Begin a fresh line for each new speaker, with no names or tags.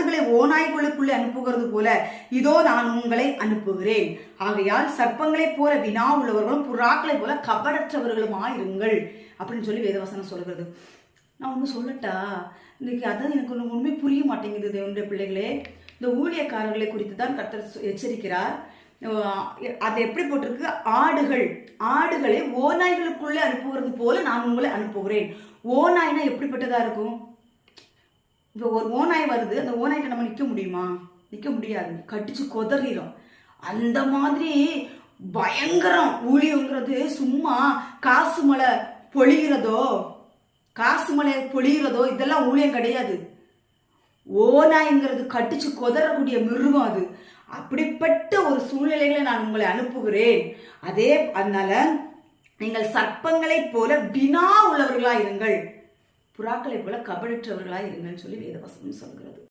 ஆடுகளை ஓநாய்களுக்குள்ளே அனுப்புகிறது போல இதோ நான் உங்களை அனுப்புகிறேன். ஆகையால் சர்ப்பங்களைப் போல வினா உள்ளவர்களும் புறாக்களைப் போல கபடற்றவர்களுமாயிருங்கள் அப்படின்னு சொல்லி வேதவசனம் சொல்கிறது. நான் ஒன்று சொல்லட்டா, இன்னைக்கு அதான் எனக்கு ஒன்று உண்மை புரிய மாட்டேங்குது. தேவனுடைய பிள்ளைகளே, இந்த ஊழியக்காரர்களை குறித்து தான் கர்த்தர் எச்சரிக்கிறார். அது எப்படி போட்டிருக்கு? ஆடுகளை ஓநாய்களுக்குள்ளே அனுப்புகிறது போல நான் உங்களை அனுப்புகிறேன். ஓநாய்னா எப்படிப்பட்டதா இருக்கும்? இப்போ ஒரு ஓநாய் வருது, அந்த ஓநாய்க்கு நம்ம நிற்க முடியுமா? நிற்க முடியாது, கட்டிச்சு கொதறிடும். அந்த மாதிரி பயங்கரம் ஊழியங்கிறது. சும்மா காசு மழை பொழிகிறதோ இதெல்லாம் ஊழியம் கிடையாது. ஓநாய்ங்கிறது கட்டிச்சு கொதறக்கூடிய மிருகம் அது. அப்படிப்பட்ட ஒரு சூழ்நிலைகளை நான் உங்களை அனுப்புகிறேன். அதனால நீங்கள் சர்ப்பங்களைப் போல வினா உள்ளவர்களா இருங்கள், புறாக்களைப் போல கபடற்றவர்களா இருங்கள் சொல்லி வேதவசனம் சொல்கிறது.